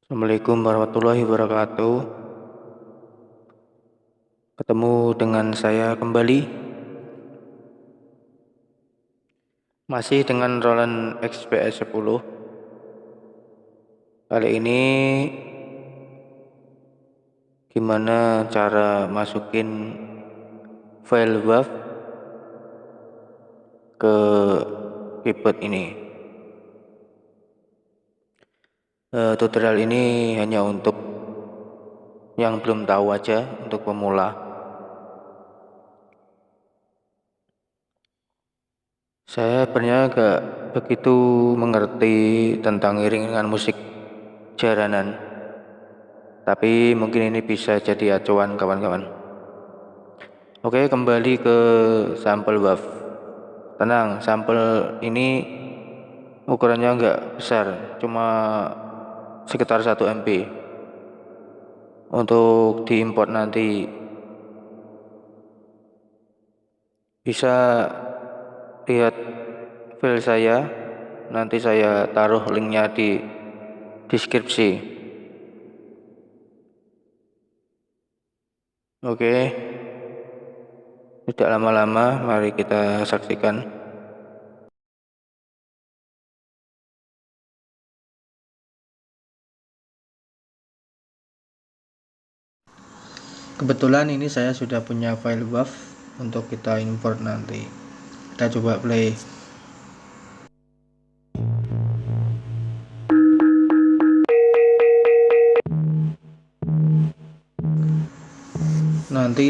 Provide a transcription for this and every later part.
Assalamualaikum warahmatullahi wabarakatuh. Ketemu dengan saya kembali, masih dengan Roland XPS 10. Kali ini gimana cara masukin file WAV ke keyboard ini. Tutorial ini hanya untuk yang belum tahu aja, untuk pemula. Saya sebenarnya agak begitu mengerti tentang iringan musik jaranan, tapi mungkin ini bisa jadi acuan kawan-kawan. Oke, kembali ke sampel WAV. Tenang, sampel ini ukurannya enggak besar, cuma sekitar 1 MB. Untuk diimport nanti bisa lihat file saya, nanti saya taruh linknya di deskripsi. Oke, tidak lama-lama, mari kita saksikan. Kebetulan ini saya sudah punya file WAV untuk kita import nanti. Kita coba play. Nanti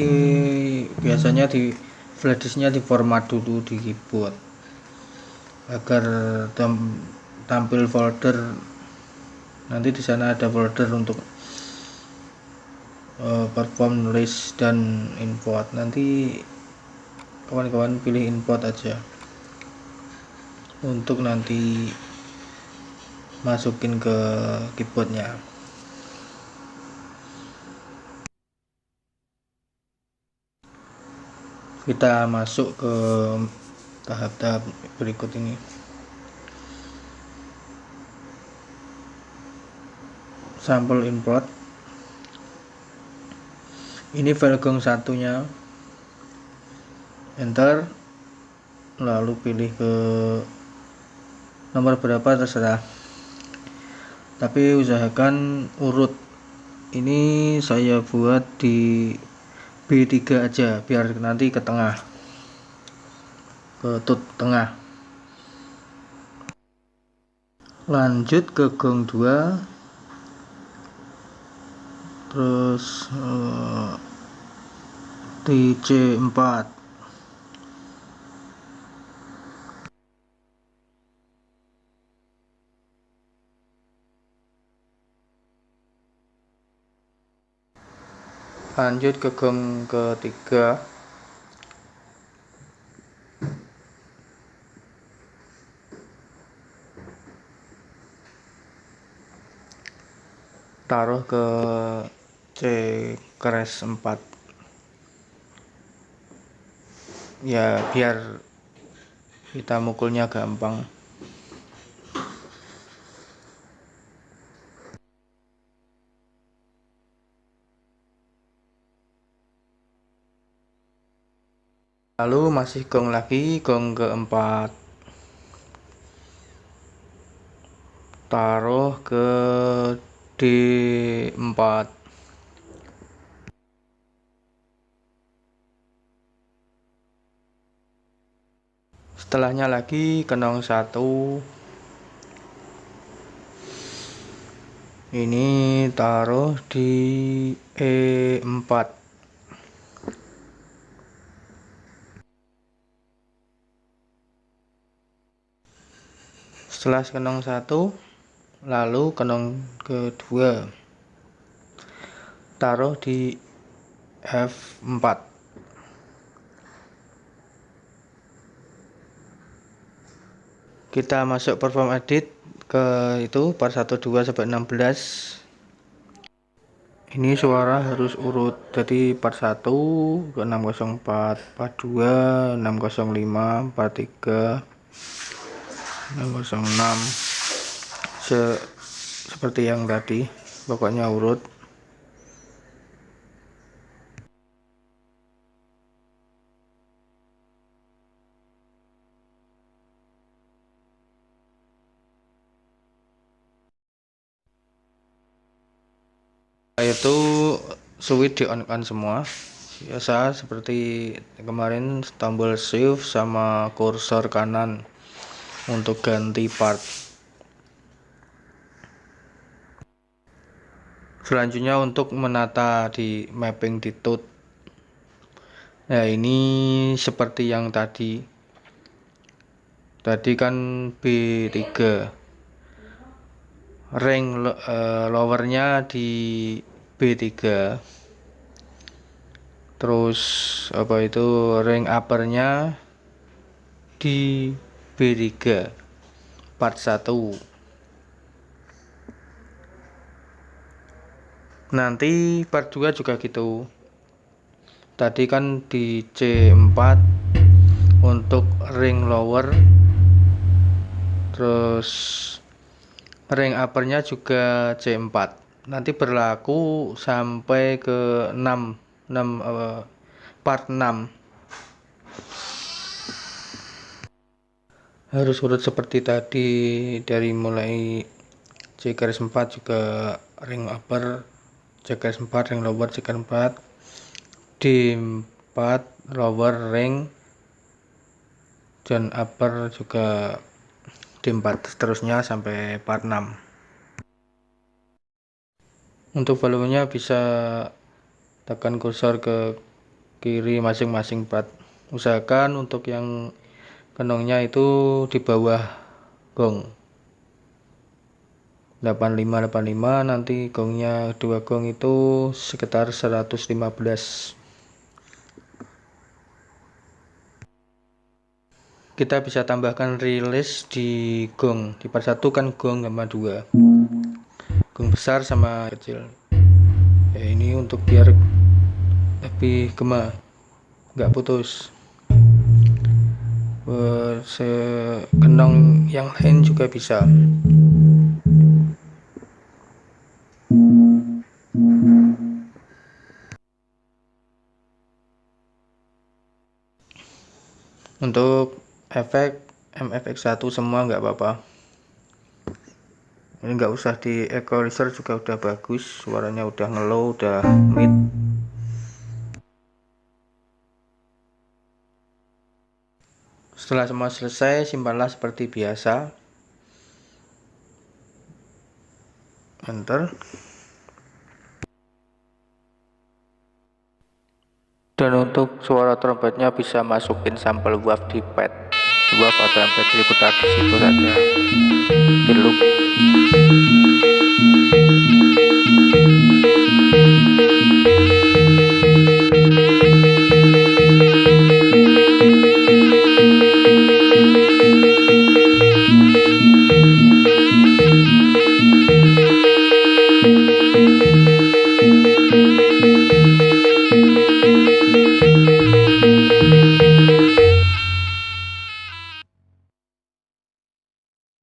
biasanya di flashdisknya diformat dulu di keyboard agar tampil folder. Nanti di sana ada folder untuk perform list dan import. Nanti kawan-kawan pilih import aja untuk nanti masukin ke keyboardnya. Kita masuk ke tahap-tahap berikut ini. Sampel import. Ini file gong satunya, enter, lalu pilih ke nomor berapa terserah, tapi usahakan urut. Ini saya buat di B3 aja biar nanti ke tengah, ke tut tengah. Lanjut ke gong 2, terus di C4. Lanjut ke gong ketiga, taruh ke C keras 4 ya, biar kita mukulnya gampang. Lalu masih gong lagi, gong keempat, taruh ke D4. Setelahnya lagi kenong 1, ini taruh di E4. Setelah kenong 1, lalu kenong kedua, taruh di F4. Kita masuk perform edit ke itu part 1, 2 sampai 16. Ini suara harus urut, jadi part 1 ke 604, part 2 605, part 3 606, seperti yang tadi. pokoknya urut. Itu switch di on semua biasa seperti kemarin, tombol shift sama kursor kanan untuk ganti part. Selanjutnya untuk menata di mapping di tooth. Nah, ini seperti yang tadi kan B3, ring lowernya di B3, terus apa itu ring uppernya di B3 part 1. Nanti part 2 juga gitu. Tadi kan di C4 untuk ring lower, terus ring uppernya juga C4. Nanti berlaku sampai ke 6 part 6. Harus urut seperti tadi, dari mulai C4 juga ring upper, C4 ring lower, C4 D4 lower ring, dan upper juga D4, seterusnya sampai part 6. Untuk volumenya bisa tekan kursor ke kiri masing-masing part. Usahakan untuk yang kenongnya itu di bawah gong 85, nanti gongnya 2 gong itu sekitar 115. Kita bisa tambahkan release di gong. Di part 1 kan gong sama 2, gong besar sama kecil ya, ini untuk biar lebih gema, nggak putus. Kenong yang lain juga bisa. Untuk efek MFX1 semua nggak apa-apa, ini nggak usah di equalizer juga udah bagus, suaranya udah ngelow, udah mid. Setelah semua selesai, simpanlah seperti biasa, enter. Dan untuk suara trompetnya bisa masukin sampel wave di pad, wave atau MP3 putar di situ saja di loop.